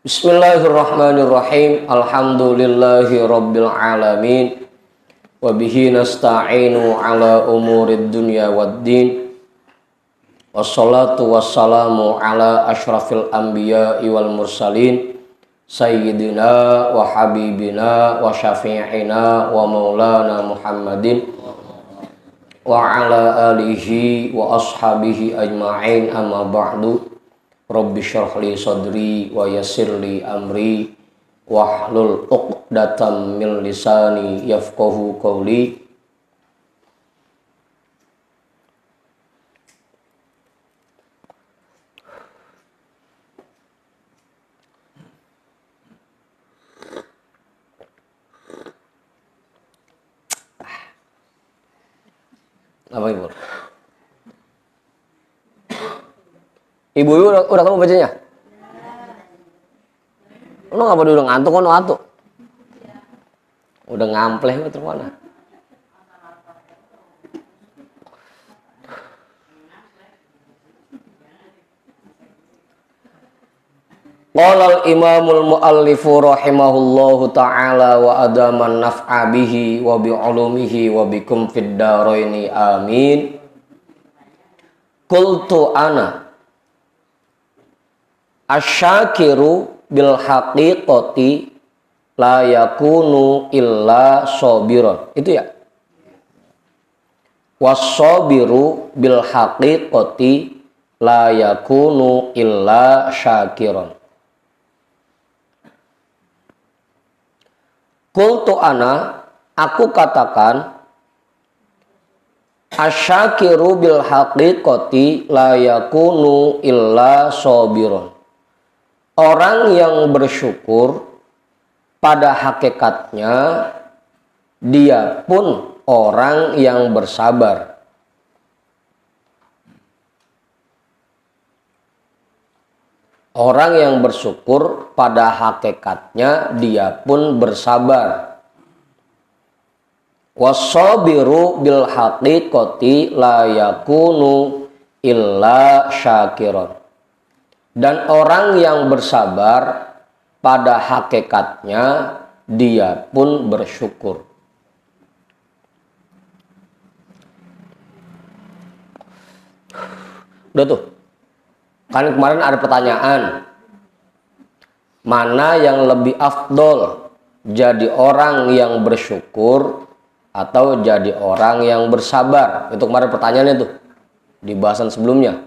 Bismillahirrahmanirrahim. Alhamdulillahi rabbil alamin. Wa bihi nasta'inu ala umurid dunya waddin. Wassalatu wassalamu ala ashrafil anbiya'i wal mursalin. Sayyidina wa habibina wa syafi'ina wa maulana Muhammadin wa ala alihi wa ashabihi ajma'in, amma ba'du. Rabbi syrah li sadri wa yassir li amri wahlul 'uqdatam min lisani yafqahu qawli. Apa Ibu? Ibu udah kamu bacanya? Lu ngapa udah ngantuk kan ngantuk? Udah ngampleh lu terus mana? Qala al-imamul muallifu rahimahullahu ta'ala wa adaman naf'a bihi wa bi ulumihi wa bikum fid daraini amin. Qultu ana asyakiru bil haqiqati la yakunu illa sabiran. Itu ya. Was-sabiru bil haqiqati la yakunu illa syakiran. Qultu ana, aku katakan, asyakiru bil haqiqati la yakunu illa sabiran. Orang yang bersyukur pada hakikatnya dia pun orang yang bersabar. Orang yang bersyukur pada hakikatnya dia pun bersabar. Was-sabiru bil haqiqati la yakunu illa syakiran. Dan orang yang bersabar pada hakikatnya dia pun bersyukur. Udah tuh. Kan kemarin ada pertanyaan. Mana yang lebih afdol? Jadi orang yang bersyukur atau jadi orang yang bersabar? Itu kemarin pertanyaannya tuh. Di bahasan sebelumnya.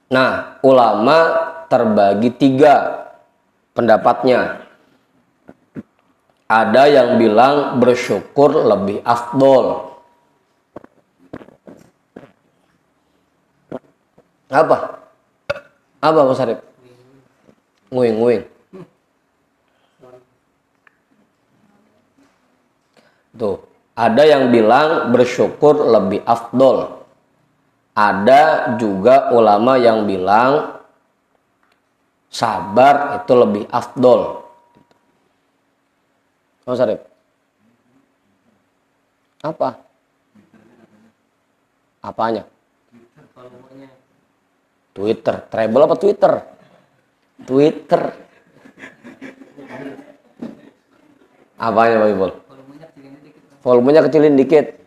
Nah, ulama terbagi 3 pendapatnya. Ada yang bilang bersyukur lebih afdol. Apa? Apa Mas Arif? Nguing-nguing. Tuh, ada yang bilang bersyukur lebih afdol. Ada juga ulama yang bilang sabar itu lebih afdol. Mas Arif? Apa? Apanya? Twitter. Treble apa Twitter? Twitter. Apanya Pak Ibul? Volumenya kecilin dikit.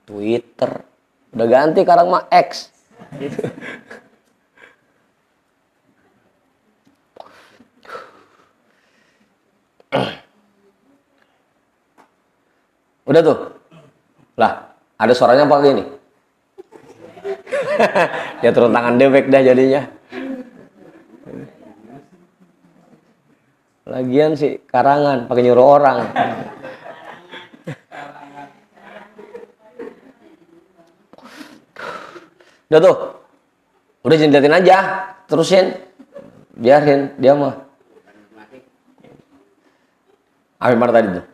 Twitter. Udah ganti sekarang mah X. Udah tuh. Lah, ada suaranya apa gini? Ya turun tangan dewek dah jadinya. Lagian sih karangan pakai nyuruh orang. Udah tuh. Udah jendatin aja, terusin. Biarin dia mah. Apa tadi tuh?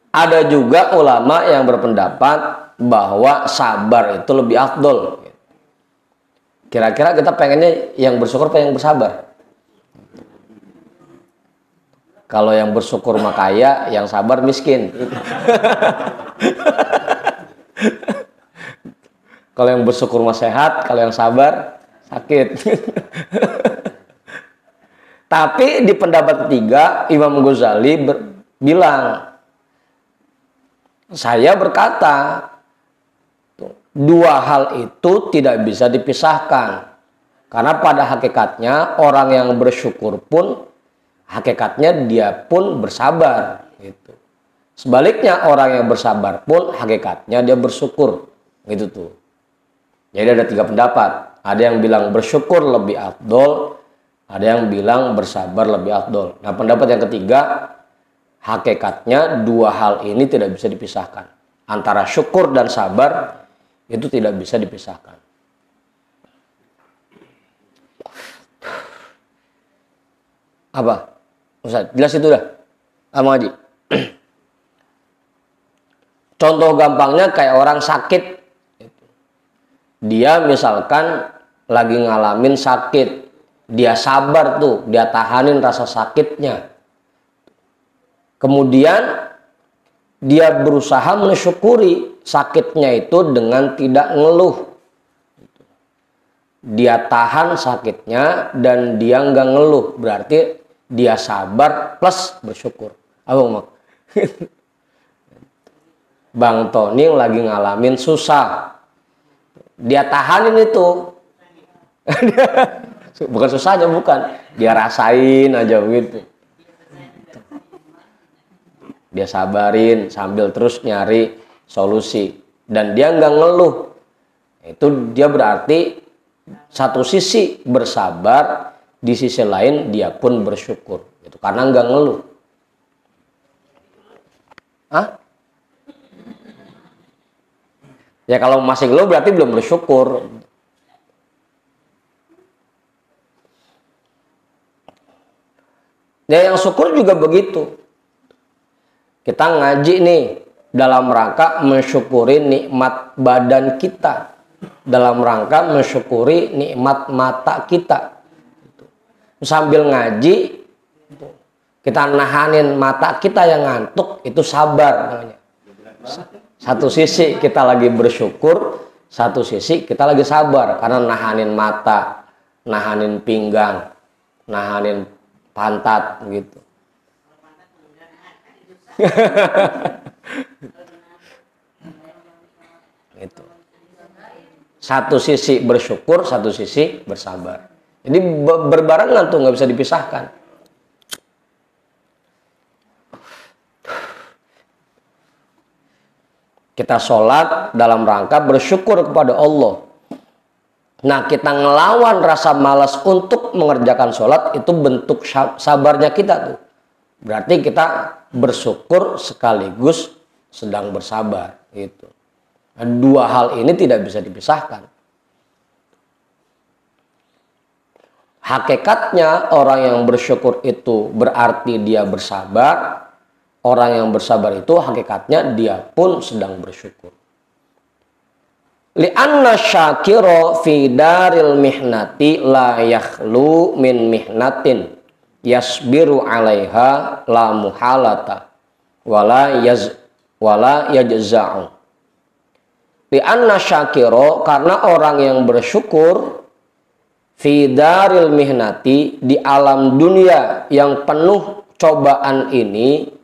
Ada juga ulama yang berpendapat bahwa sabar itu lebih afdol. Kira-kira kita pengennya yang bersyukur apa yang bersabar? Kalau yang bersyukur mah kaya, yang sabar miskin. Kalau yang bersyukur mah sehat, kalau yang sabar sakit. Tapi di pendapat ketiga Imam Ghazali bilang, saya berkata dua hal itu tidak bisa dipisahkan. Karena pada hakikatnya orang yang bersyukur pun hakikatnya dia pun bersabar gitu. Sebaliknya orang yang bersabar pun hakikatnya dia bersyukur gitu tuh. Jadi ada tiga pendapat. Ada yang bilang bersyukur lebih afdol, ada yang bilang bersabar lebih afdol. Nah, pendapat yang ketiga, hakikatnya dua hal ini tidak bisa dipisahkan. Antara syukur dan sabar itu tidak bisa dipisahkan. Apa? Ustaz, jelas itu dah. Abang Haji. Contoh gampangnya kayak orang sakit. Dia misalkan lagi ngalamin sakit. Dia sabar tuh, dia tahanin rasa sakitnya. Kemudian dia berusaha mensyukuri sakitnya itu dengan tidak ngeluh. Dia tahan sakitnya dan dia nggak ngeluh. Berarti dia sabar plus bersyukur. Abang Bang Tony lagi ngalamin susah. Dia tahanin itu. Bukan susahnya, bukan. Dia rasain aja begitu. Dia sabarin sambil terus nyari solusi. Dan dia nggak ngeluh. Itu dia berarti satu sisi bersabar, di sisi lain dia pun bersyukur. Itu karena nggak ngeluh. Hah? Ya kalau masih ngeluh berarti belum bersyukur. Ya yang syukur juga begitu. Kita ngaji nih dalam rangka mensyukuri nikmat badan kita, dalam rangka mensyukuri nikmat mata kita. Sambil ngaji kita nahanin mata kita yang ngantuk, itu sabar namanya. Satu sisi kita lagi bersyukur, satu sisi kita lagi sabar karena nahanin mata, nahanin pinggang, nahanin pantat gitu. Itu. Satu sisi bersyukur, satu sisi bersabar. Jadi berbarengan tuh, nggak bisa dipisahkan. Kita sholat dalam rangka bersyukur kepada Allah. Nah, kita ngelawan rasa malas untuk mengerjakan sholat, itu bentuk sabarnya kita tuh. Berarti kita bersyukur sekaligus sedang bersabar. Gitu. Nah, dua hal ini tidak bisa dipisahkan. Hakikatnya orang yang bersyukur itu berarti dia bersabar. Orang yang bersabar itu hakikatnya dia pun sedang bersyukur. Li'anna syakira fi daril mihnati la yakhlu min mihnatin yasbiru 'alaiha la muhalata wala yajza'u. Li'anna syakira, karena orang yang bersyukur fi daril mihnati, di alam dunia yang penuh cobaan ini,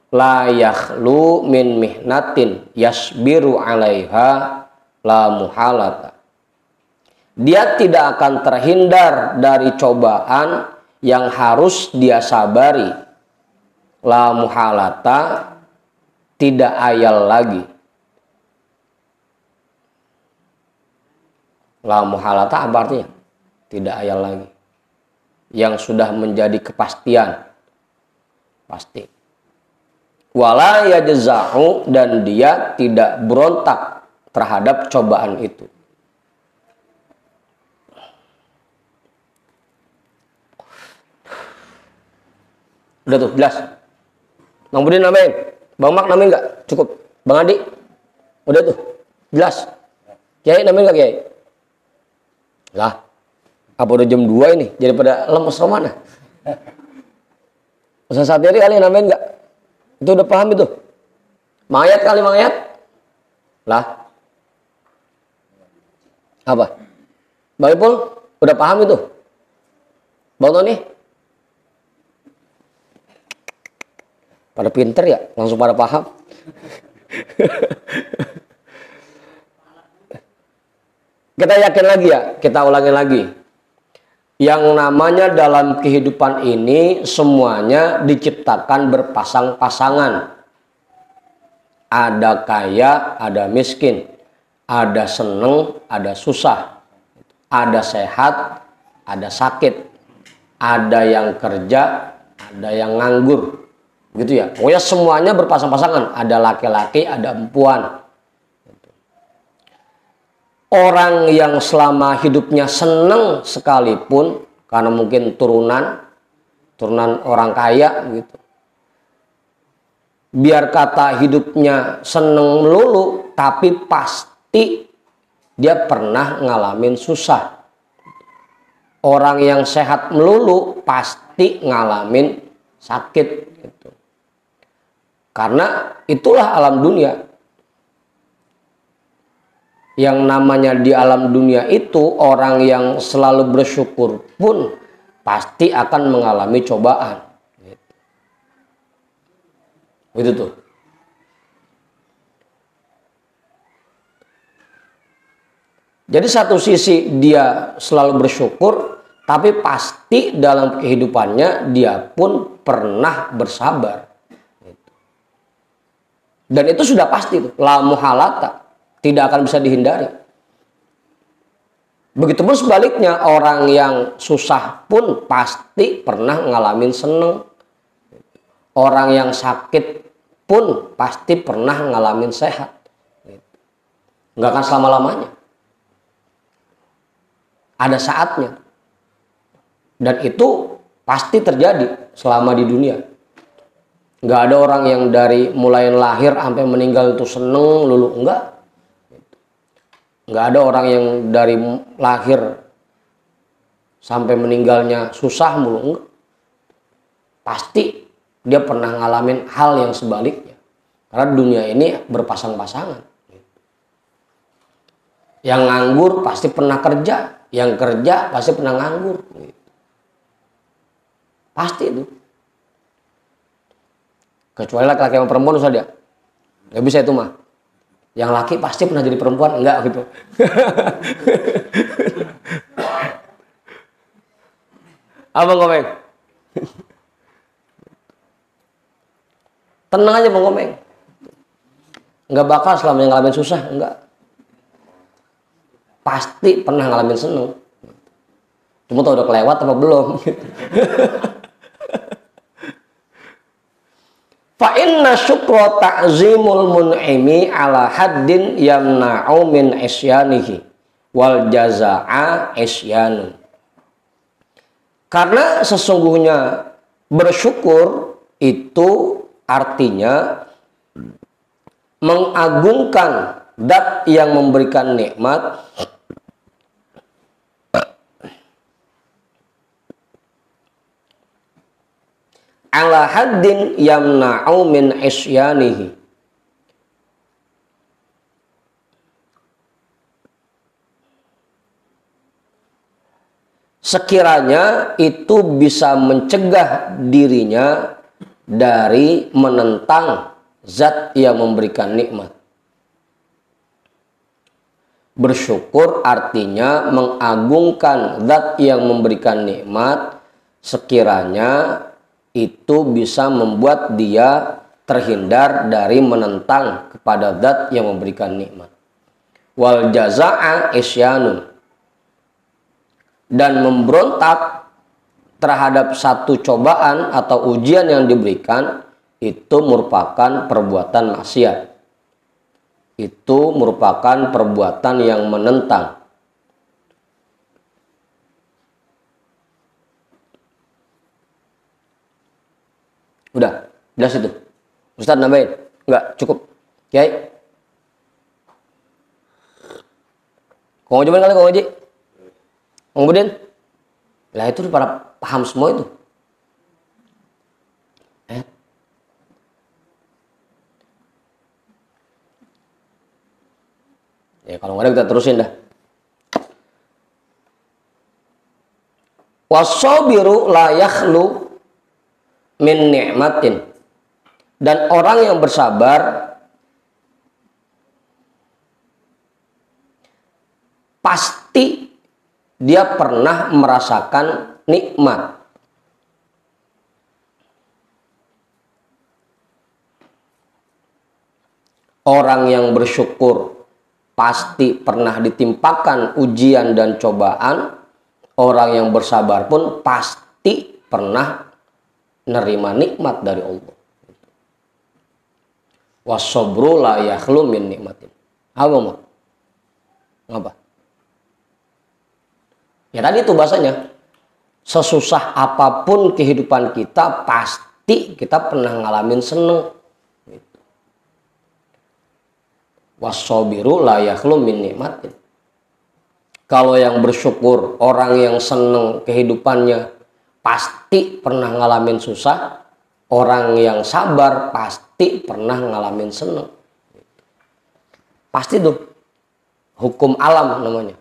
la yakhlu min mihnatin yasbiru 'alaiha la muhalata. Dia tidak akan terhindar dari cobaan yang harus dia sabari. La muhalata, tidak ayal lagi. La muhalata apa artinya? Tidak ayal lagi. Yang sudah menjadi kepastian. Pasti. Wala yajza'u, dan dia tidak berontak terhadap cobaan itu. Udah tuh, jelas. Bang Budin namain, Bang Mak namain nggak? Cukup. Bang Adi, udah tuh, jelas. Kiai namain nggak Kiai? Lah, apa udah jam 2 ini? Jadi pada lemes romana. Ustaz Satiri kali namain nggak? Itu udah paham itu? Mayat kali mayat? Lah. Apa? Bang Ipul? Udah paham itu? Bang Tony? Pada pinter ya? Langsung pada paham. Kita yakin lagi ya, kita ulangi lagi. Yang namanya dalam kehidupan ini semuanya diciptakan berpasang-pasangan. Ada kaya, ada miskin. Ada seneng, ada susah. Ada sehat, ada sakit. Ada yang kerja, ada yang nganggur. Gitu ya. Pokoknya semuanya berpasang-pasangan. Ada laki-laki, ada perempuan. Orang yang selama hidupnya seneng sekalipun, karena mungkin turunan orang kaya gitu. Biar kata hidupnya seneng melulu, tapi pasti dia pernah ngalamin susah. Orang yang sehat melulu pasti ngalamin sakit gitu. Karena itulah alam dunia. Yang namanya di alam dunia itu, orang yang selalu bersyukur pun pasti akan mengalami cobaan. Itu tuh. Jadi satu sisi dia selalu bersyukur, tapi pasti dalam kehidupannya dia pun pernah bersabar. Dan itu sudah pasti tuh, la muhalata. Tidak akan bisa dihindari. Begitupun sebaliknya, orang yang susah pun pasti pernah ngalamin seneng. Orang yang sakit pun pasti pernah ngalamin sehat. Nggak akan selama-lamanya. Ada saatnya. Dan itu pasti terjadi selama di dunia. Nggak ada orang yang dari mulai lahir sampai meninggal itu seneng lulu. Enggak. Nggak ada orang yang dari lahir sampai meninggalnya susah mulu. Enggak. Pasti dia pernah ngalamin hal yang sebaliknya. Karena dunia ini berpasang-pasangan. Yang nganggur pasti pernah kerja. Yang kerja pasti pernah nganggur. Pasti itu. Kecuali laki-laki sama perempuan usah dia. Nggak bisa itu mah. Yang laki pasti pernah jadi perempuan, enggak gitu. Apa Komeng? Tenang aja Bang Komeng. Enggak bakal selamanya ngalamin susah, enggak. Pasti pernah ngalamin seneng. Cuma tau udah kelewat apa belum. Fa inna syukra ta'zimul mun'imi ala haddin yamna'u min isyanihi wal jaza'a isyanu. Karena sesungguhnya bersyukur itu artinya mengagungkan zat yang memberikan nikmat ala haddin yamna'u min isyanihi. Sekiranya itu bisa mencegah dirinya dari menentang zat yang memberikan nikmat. Bersyukur artinya mengagungkan zat yang memberikan nikmat, sekiranya itu bisa membuat dia terhindar dari menentang kepada zat yang memberikan nikmat. Wal jaza'a isyanun. Dan memberontak terhadap satu cobaan atau ujian yang diberikan itu merupakan perbuatan maksiat. Itu merupakan perbuatan yang menentang. Udah, jelas itu. Ustaz nambahin? Enggak, cukup. Kiai? Kau ngaji kali kau ngaji? Kemudian, lah itu para paham semua itu. Ya kalau nggak ada kita terusin dah. Wasabiru la yakhlu min ni'matin. Dan orang yang bersabar pasti dia pernah merasakan nikmat. Orang yang bersyukur pasti pernah ditimpakan ujian dan cobaan. Orang yang bersabar pun pasti pernah nerima nikmat dari Allah. Wasobru la yakhlu min nikmatin. Apa mau? Ngapa? Ya tadi itu bahasanya. Sesusah apapun kehidupan kita, pasti kita pernah ngalamin seneng. Wasobiru la yakhlu min nikmatin. Kalau yang bersyukur, orang yang seneng kehidupannya, pasti pernah ngalamin susah. Orang yang sabar pasti pernah ngalamin seneng. Pasti tuh. Hukum alam namanya.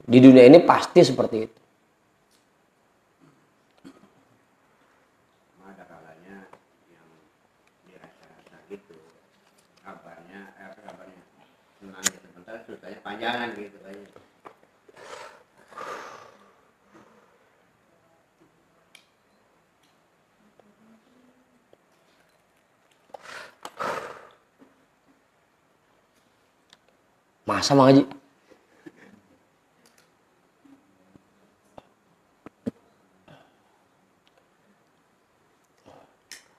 Di dunia ini pasti seperti itu. Ada kalanya yang dirasa-rasa gitu. Kabarnya senangnya sebentar, susahnya panjangan gitu aja. Masa Mang Haji?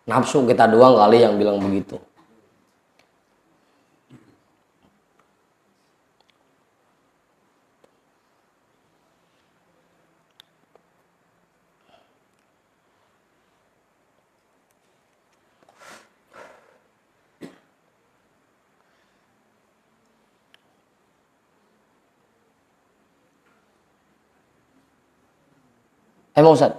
Nafsu kita doang kali yang bilang begitu. Emang Ustaz?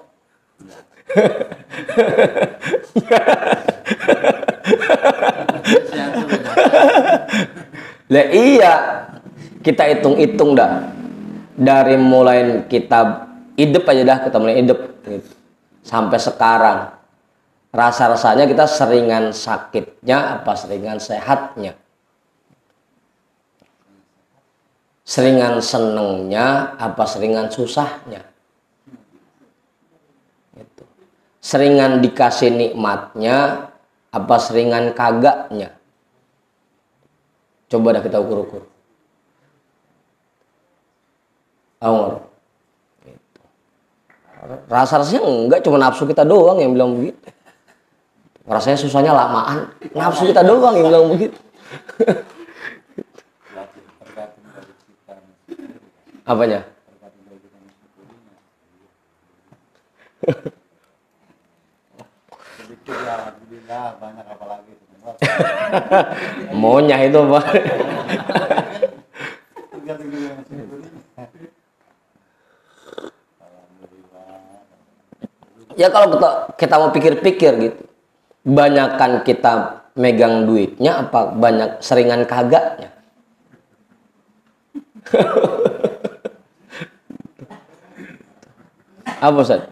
Lah iya, kita hitung-hitung dah. Dari mulai kita hidup aja dah, kita mulai hidup gitu. Sampai sekarang. Rasa-rasanya kita seringan sakitnya apa seringan sehatnya? Seringan senengnya apa seringan susahnya? Seringan dikasih nikmatnya apa seringan kagaknya? Coba dah kita ukur-ukur. Gitu. Rasa-rasanya enggak, cuma nafsu kita doang yang bilang begitu. Rasanya susahnya lamaan, nafsu kita doang yang bilang begitu. Apanya? Banyak apalagi Maunya itu Pak. Ya kalau kita mau pikir-pikir gitu, banyakan kita megang duitnya apa banyak seringan kagaknya? Apa Ustaz?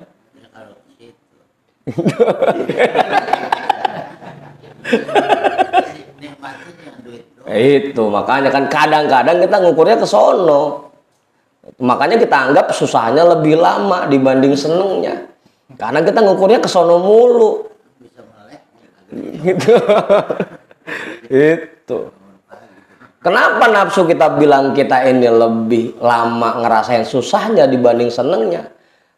Itu makanya kan kadang-kadang kita ngukurnya ke sono. Makanya kita anggap susahnya lebih lama dibanding senengnya. Karena kita ngukurnya ke sono mulu. Gitu. Itu. Kenapa nafsu kita bilang kita ini lebih lama ngerasain susahnya dibanding senengnya?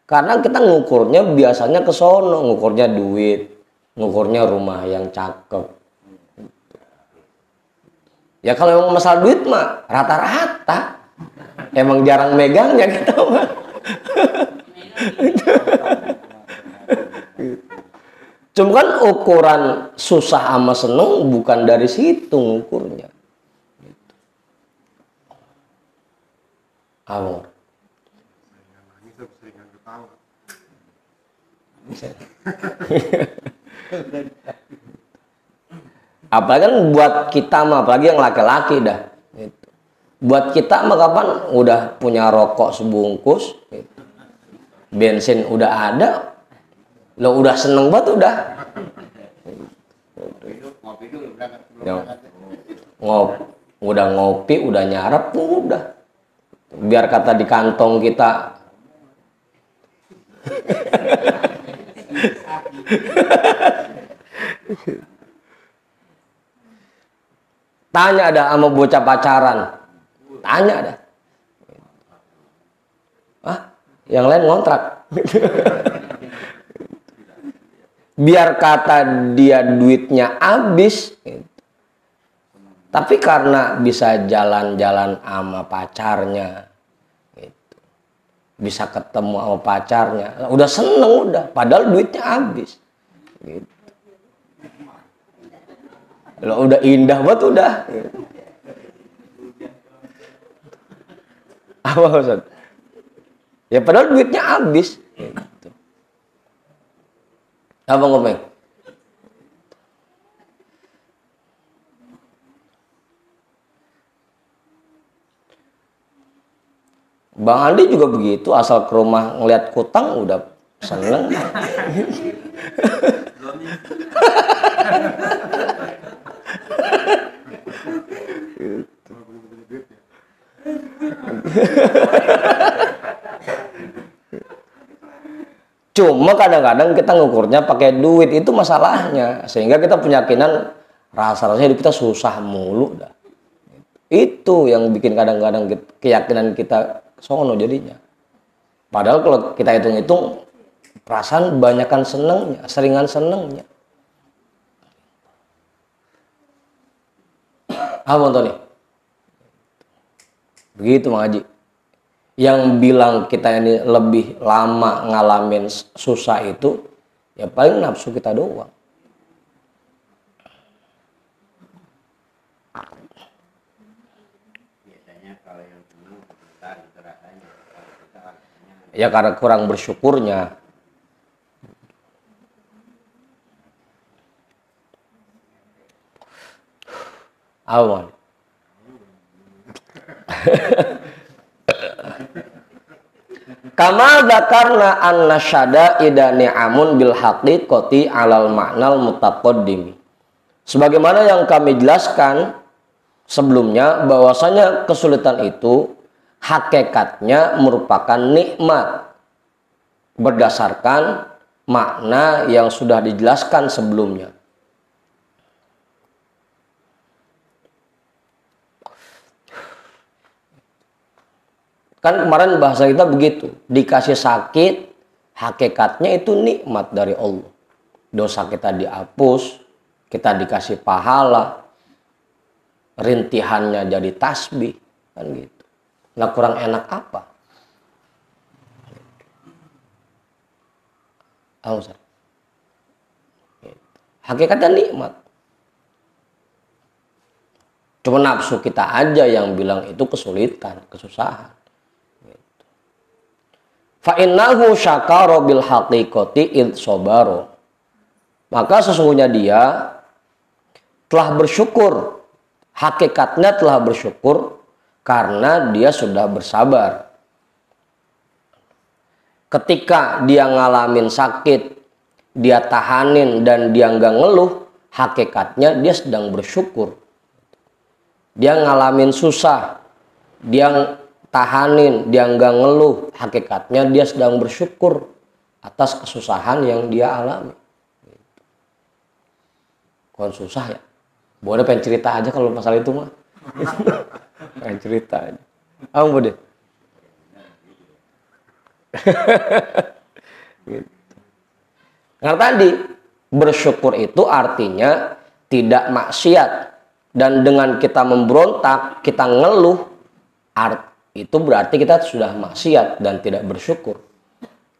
Karena kita ngukurnya biasanya ke sono, ngukurnya duit, ngukurnya rumah yang cakep. Ya kalau emang masalah duit mah rata-rata emang jarang megangnya kita mah. Cuma kan ukuran susah sama seneng bukan dari situ ngukurnya. Amor. Apalagi kan buat kita mah, apalagi yang laki-laki dah. Gitu. Buat kita mah kapan udah punya rokok sebungkus, gitu. bensin udah ada, lo udah seneng banget udah. Ngopi dulu berangkat sebelum Ya. berangkat. Udah ngopi, udah nyarap tuh udah. Biar kata di kantong kita. Tanya ada sama bocah pacaran. Tanya ada. Ah, yang lain ngontrak. Biar kata dia duitnya habis. Tapi karena bisa jalan-jalan sama pacarnya. Gitu. Bisa ketemu sama pacarnya. Udah seneng udah. Padahal duitnya habis. Gitu. Lo udah indah banget udah. Apa maksud? Ya padahal duitnya habis. Gitu. Apa ngomong? Bang Andi juga begitu, asal ke rumah ngeliat kutang udah seneng. Cuma kadang-kadang kita ngukurnya pakai duit, itu masalahnya. Sehingga kita punya keyakinan rasa-rasanya hidup kita susah mulu dah. Itu yang bikin kadang-kadang keyakinan kita sono jadinya. Padahal kalau kita hitung-hitung, perasaan banyakan senengnya, seringan senengnya. Apa Tony? Begitu Mang Haji. Yang bilang kita ini lebih lama ngalamin susah itu, ya paling nafsu kita doang. Biasanya kalau yang senang sebentar itu rasanya. Kalau kita rasanya Ya karena kurang bersyukurnya. Awan. Kama dzakarna anna syada'ida ni'amun bil haqiqati 'alal ma'nal mutaqaddim. Sebagaimana yang kami jelaskan sebelumnya, bahwasanya kesulitan itu hakikatnya merupakan nikmat berdasarkan makna yang sudah dijelaskan sebelumnya. Kan kemarin bahasa kita begitu, dikasih sakit, hakikatnya itu nikmat dari Allah. Dosa kita dihapus, kita dikasih pahala, rintihannya jadi tasbih, kan gitu. Nah kurang enak apa? Hakikatnya nikmat. Cuma nafsu kita aja yang bilang itu kesulitan, kesusahan. Fa innahu syakara bil haqiqati id sabaro. Maka sesungguhnya dia telah bersyukur, hakikatnya telah bersyukur karena dia sudah bersabar. Ketika dia ngalamin sakit, dia tahanin dan dia nggak ngeluh, hakikatnya dia sedang bersyukur. Dia ngalamin susah, dia tahanin, dia nggak ngeluh, hakikatnya dia sedang bersyukur atas kesusahan yang dia alami. Kalau susah ya, boleh pengen cerita aja kalau masalah itu mah. Pengen cerita aja. Abang boleh. Gitu. Karena tadi bersyukur itu artinya tidak maksiat, dan dengan kita memberontak, kita ngeluh, itu berarti kita sudah maksiat dan tidak bersyukur.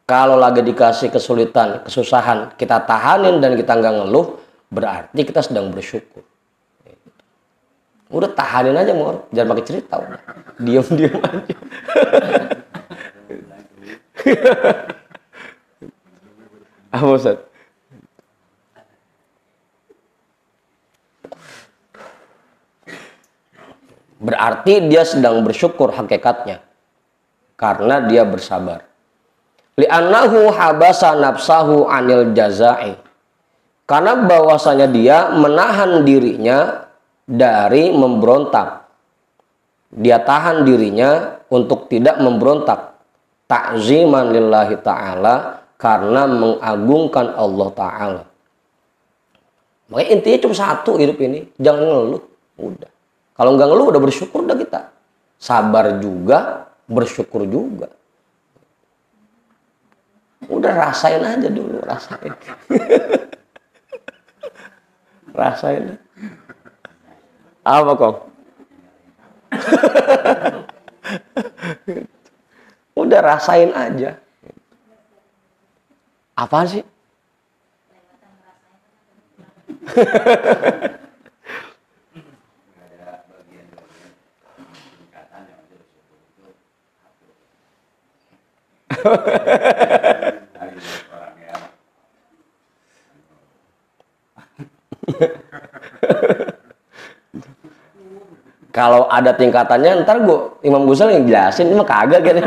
Kalau lagi dikasih kesulitan, kesusahan, kita tahanin dan kita nggak ngeluh, berarti kita sedang bersyukur. Udah tahanin aja, Mor. Jangan pakai cerita. Udah. Diam-diam aja. Apa Ustaz? Berarti dia sedang bersyukur hakikatnya. Karena dia bersabar. Li'annahu habasa nafsahu anil jazai. Karena bahwasanya dia menahan dirinya dari memberontak. Dia tahan dirinya untuk tidak memberontak. Ta'ziman lillahi ta'ala, karena mengagungkan Allah ta'ala. Makanya intinya cuma satu hidup ini, jangan ngeluh. Udah. Kalau nggak ngeluh udah bersyukur dah kita. Sabar juga, bersyukur juga. Udah rasain aja dulu, rasain. Rasain. Apa kok? Udah rasain aja. Apaan sih? Kalau ada tingkatannya ntar Imam Ghazali yang jelasin, ini mah kagak gitu.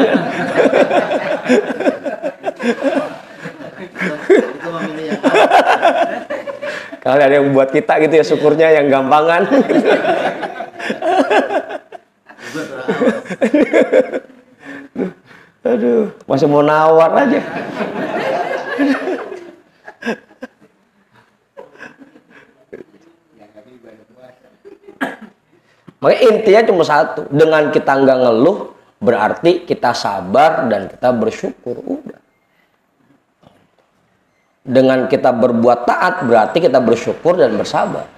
Kalau ada yang buat kita gitu ya, syukurnya yang gampangan. Aduh, masih mau nawar aja. Makanya intinya cuma satu, dengan kita nggak ngeluh berarti kita sabar dan kita bersyukur. Udah. Dengan kita berbuat taat berarti kita bersyukur dan bersabar.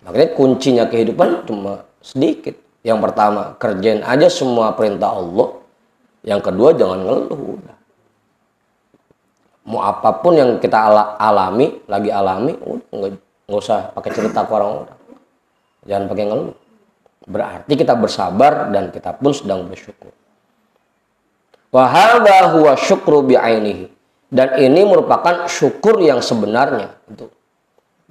Makanya kuncinya kehidupan cuma sedikit. Yang pertama, kerjain aja semua perintah Allah. Yang kedua, jangan ngeluh. Udah. Mau apapun yang kita alami, udah nggak usah pakai cerita ke orang-orang. Jangan pakai ngeluh. Berarti kita bersabar dan kita pun sedang bersyukur. Wa hadza huwa syukru bi'ainihi. Dan ini merupakan syukur yang sebenarnya.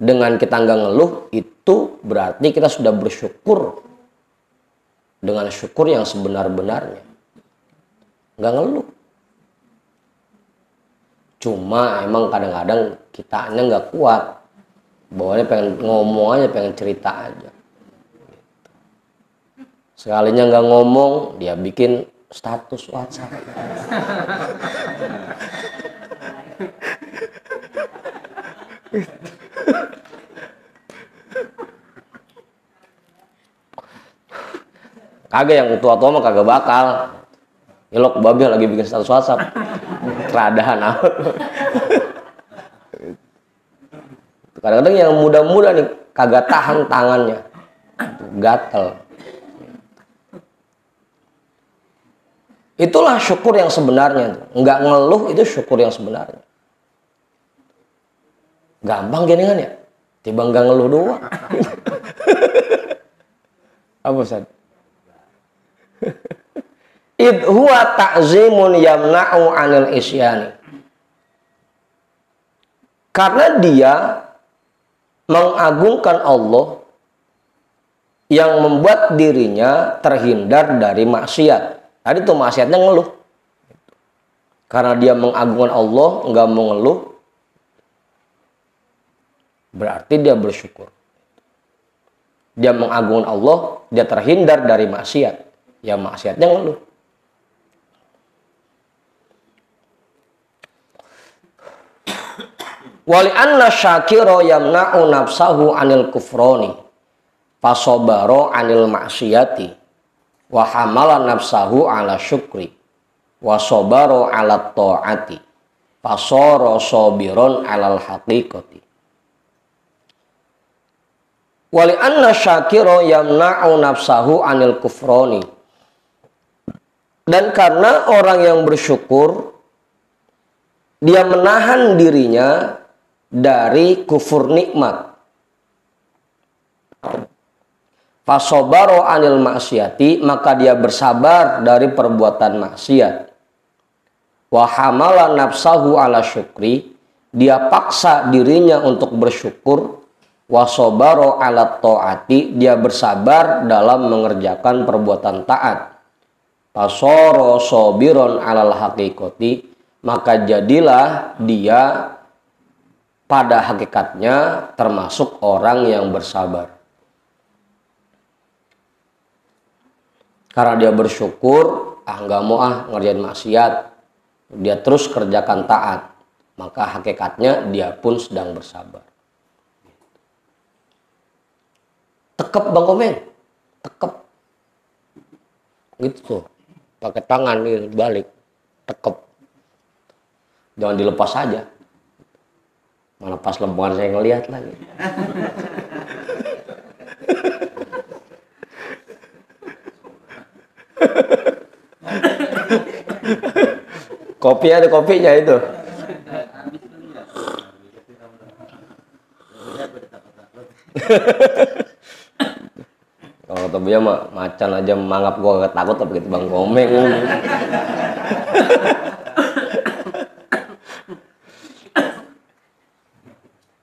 Dengan kita nggak ngeluh, itu berarti kita sudah bersyukur dengan syukur yang sebenar-benarnya. Nggak ngeluh. Cuma emang kadang-kadang kitanya nggak kuat. Bawaannya pengen ngomong aja, pengen cerita aja. Sekalinya nggak ngomong, dia bikin status WhatsApp. Kagak, yang tua-tua mah kagak bakal. Ilok babi lagi bikin status WhatsApp. Keradahan amat. Kadang-kadang yang muda-muda nih kagak tahan tangannya. Gatel. Itulah syukur yang sebenarnya. Nggak ngeluh itu syukur yang sebenarnya. Gampang gini kan ya? Tiba nggak ngeluh doang. Apa Ustaz? Id huwa ta'zimun yamna'u 'anil isyani. Karena dia mengagungkan Allah yang membuat dirinya terhindar dari maksiat. Tadi tuh maksiatnya ngeluh. Karena dia mengagungkan Allah, nggak mau ngeluh, berarti dia bersyukur. Dia mengagungkan Allah, dia terhindar dari maksiat. Ya maksiatnya ngeluh. Wali anna syakiro yamna'u nafsahu anil kufroni fasobaro anil maksiyati wa hamala nafsahu ala syukri wa sobaro ala ta'ati fasoro sobiron alal haqiqati. Wali anna syakiro yamna'u nafsahu anil kufroni. Dan karena orang yang bersyukur, dia menahan dirinya dari kufur nikmat. Fasobaro anil maksiati, maka dia bersabar dari perbuatan maksiat. Wahamala nafsahu ala syukri, dia paksa dirinya untuk bersyukur. Wasobaro ala ta'ati, dia bersabar dalam mengerjakan perbuatan taat. Fasoro sobiron alal hakikoti, maka jadilah dia pada hakikatnya termasuk orang yang bersabar. Karena dia bersyukur, nggak mau ngerjain maksiat, dia terus kerjakan taat, maka hakikatnya dia pun sedang bersabar. Tekep Bang Komeng, tekep, gitu tuh, pakai tangan nih balik, tekep, jangan dilepas saja, mana pas lempengan saya ngelihat lagi. Kopi ada kopinya itu. Kalau kata dia mah macan aja mangap gua gak takut tapi gitu Bang Komeng.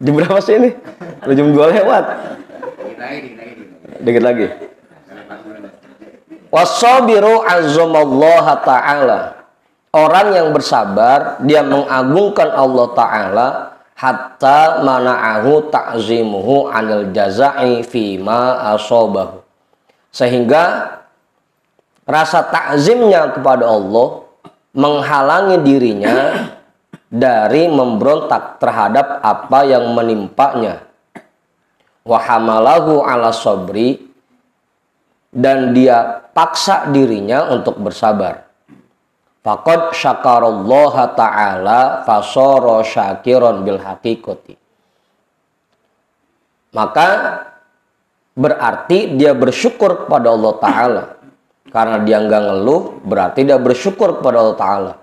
Jam berapa sih ini? Udah jam 2 lewat. Dikit lagi. Wasabiru azzamallahu ta'ala. Orang yang bersabar, dia mengagungkan Allah Ta'ala hatta mana'ahu ta'zimuhu anil jaza'i fima asobahu. Sehingga rasa ta'zimnya kepada Allah menghalangi dirinya dari memberontak terhadap apa yang menimpanya. Wahamalahu ala sabri, dan dia paksa dirinya untuk bersabar. Faqad syakarallaha ta'ala fasara syakiron bil haqiqati. Maka berarti dia bersyukur kepada Allah Ta'ala. Karena dia nggak ngeluh, berarti dia bersyukur kepada Allah Ta'ala.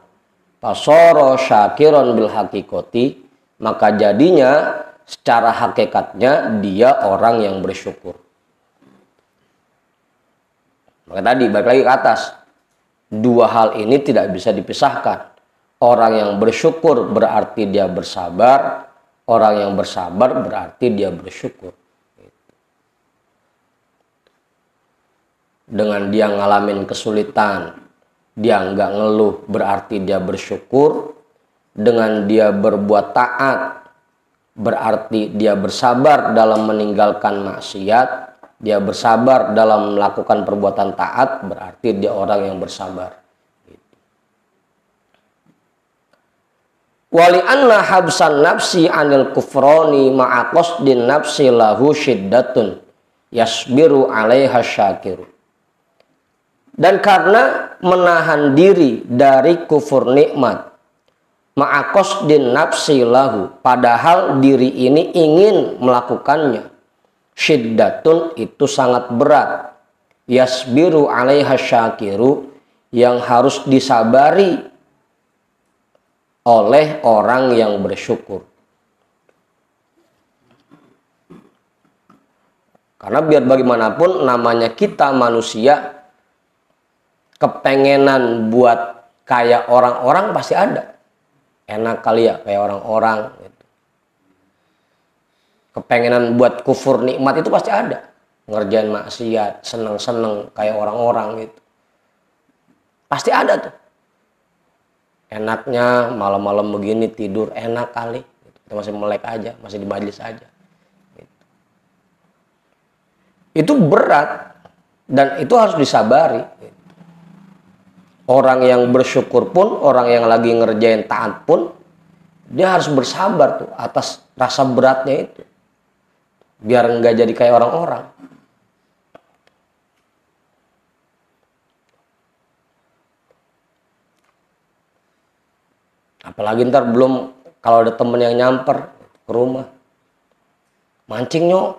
Fasara syakiron bil haqiqati, maka jadinya secara hakikatnya dia orang yang bersyukur. Maka tadi balik lagi ke atas, dua hal ini tidak bisa dipisahkan. Orang yang bersyukur berarti dia bersabar, orang yang bersabar berarti dia bersyukur. Dengan dia ngalamin kesulitan, dia nggak ngeluh berarti dia bersyukur. Dengan dia berbuat taat berarti dia bersabar dalam meninggalkan maksiat. Dia bersabar dalam melakukan perbuatan taat, berarti dia orang yang bersabar. Wali anna habsan nafsi anil kufroni ma'a qasdin nafsi lahu syiddatun yasbiru 'alaiha syakiru. Dan karena menahan diri dari kufur nikmat ma'a qasdin nafsi lahu, padahal diri ini ingin melakukannya, syiddatun itu sangat berat, yasbiru 'alaiha syakiru, yang harus disabari oleh orang yang bersyukur. Karena biar bagaimanapun namanya kita manusia, kepengenan buat kayak orang-orang pasti ada. Enak kali ya kayak orang-orang gitu. Kepengenan buat kufur nikmat itu pasti ada. Ngerjain maksiat, seneng-seneng kayak orang-orang gitu. Pasti ada tuh. Enaknya malam-malam begini tidur enak kali. Kita masih melek aja, masih di majelis aja. Gitu. Itu berat dan itu harus disabari. Gitu. Orang yang bersyukur pun, orang yang lagi ngerjain taat pun, dia harus bersabar tuh atas rasa beratnya itu. Biar nggak jadi kayak orang-orang. Apalagi ntar belum kalau ada temen yang nyamper ke rumah, mancing nyok.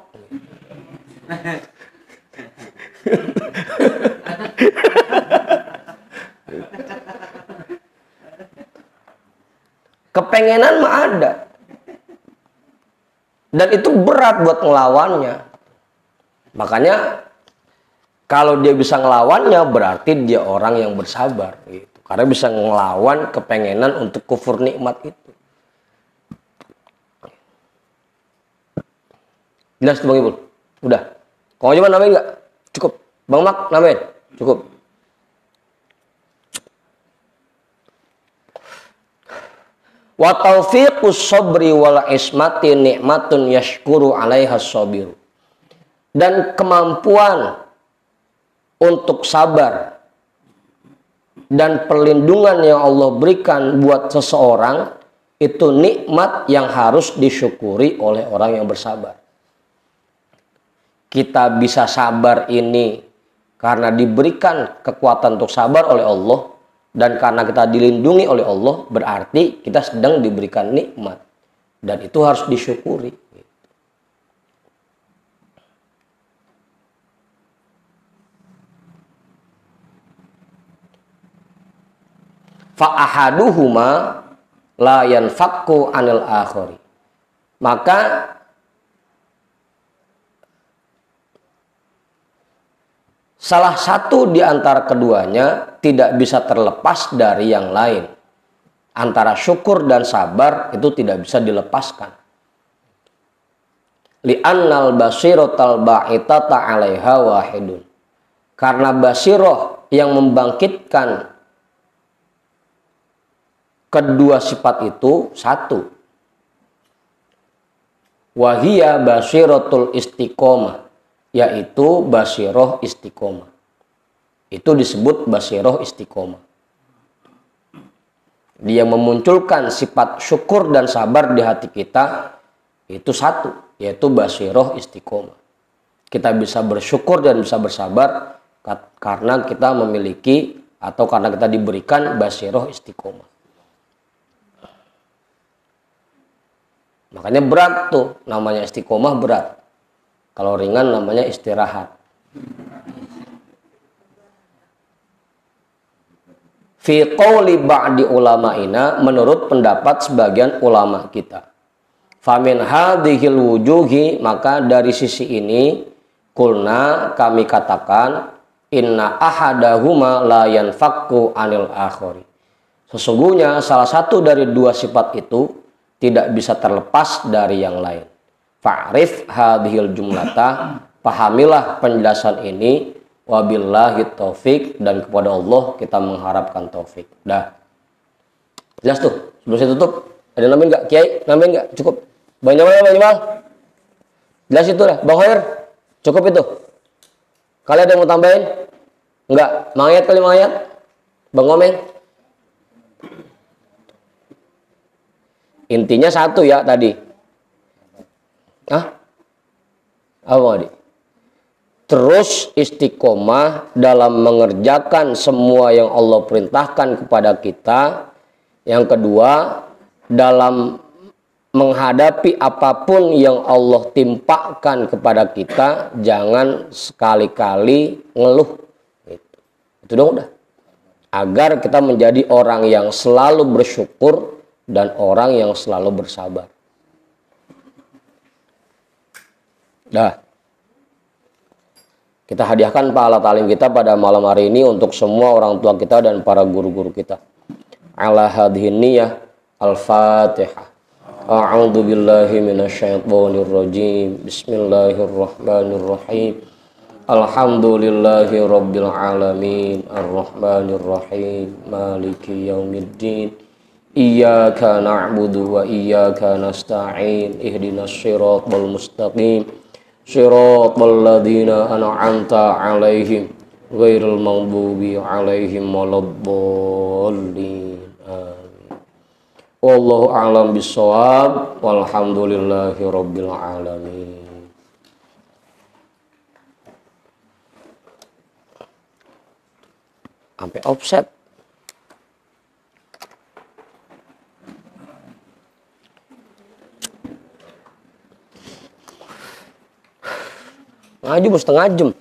Kepengenan mah ada. Dan itu berat buat ngelawannya. Makanya kalau dia bisa ngelawannya berarti dia orang yang bersabar gitu. Karena bisa ngelawan kepengenan untuk kufur nikmat itu. Jelas tuh Bang Ibul? Udah. Kau cuma namain nggak? Cukup. Bang Mak namain? Cukup. Wa taufiqus sabri wal ismati nikmatun yashkuru 'alaiha sabiru. Dan kemampuan untuk sabar dan perlindungan yang Allah berikan buat seseorang itu nikmat yang harus disyukuri oleh orang yang bersabar. Kita bisa sabar ini karena diberikan kekuatan untuk sabar oleh Allah, dan karena kita dilindungi oleh Allah, berarti kita sedang diberikan nikmat, dan itu harus disyukuri. Fa'ahaduhuma la yanfakku anil akhari. Maka salah satu di antara keduanya tidak bisa terlepas dari yang lain. Antara syukur dan sabar itu tidak bisa dilepaskan. Li'annal basiratal ba'itata 'alaiha wahidun. Karena basiroh yang membangkitkan kedua sifat itu satu. Wahia basiratul istiqomah, yaitu basiroh istiqomah. Itu disebut basiroh istiqomah. Dia memunculkan sifat syukur dan sabar di hati kita, itu satu, yaitu basiroh istiqomah. Kita bisa bersyukur dan bisa bersabar karena kita memiliki atau karena kita diberikan basiroh istiqomah. Makanya berat tuh, namanya istiqomah berat. Kalau ringan namanya istirahat. Fi qawli ba'di ulama'ina, menurut pendapat sebagian ulama kita. Famin hadhil wujuhi, maka dari sisi ini, kulna kami katakan, inna ahadahuma la yanfakku anil akhari. Sesungguhnya salah satu dari dua sifat itu tidak bisa terlepas dari yang lain. Fa'rif hadhil jumlata, pahamilah penjelasan ini, wabillahi taufik, dan kepada Allah kita mengharapkan taufik. Dah. Jelas tuh. Sebelum saya tutup, ada nambahin enggak? Kiai, nambahin enggak? Cukup. Bang Jamal. Jelas itu lah. Bang Khair, cukup itu. Kalian ada yang mau tambahin? Enggak. Mangayat kali mangayat. Bang Ngomeng. Intinya satu ya tadi. Apa tadi? Terus istiqomah dalam mengerjakan semua yang Allah perintahkan kepada kita. Yang kedua, dalam menghadapi apapun yang Allah timpakan kepada kita, jangan sekali-kali ngeluh. Itu dong udah. Agar kita menjadi orang yang selalu bersyukur dan orang yang selalu bersabar. Dah. Kita hadiahkan pahala talim kita pada malam hari ini untuk semua orang tua kita dan para guru-guru kita. Ala hadhihi niyyah, al-Fatihah. A'udzu billahi minasyaitonir rajim. Bismillahirrahmanirrahim. Alhamdulillahi rabbil alamin, arrahmanir rahim, maliki yaumiddin. Iyyaka na'budu wa iyyaka nasta'in, ihdinas siratal mustaqim, siratal ladzina an'amta 'alaihim ghairil maghdubi 'alaihim waladdallin. Amin. Wallahu a'lam bissawab, walhamdulillahi rabbil alamin. Sampai offset. Ngaji bos setengah jam.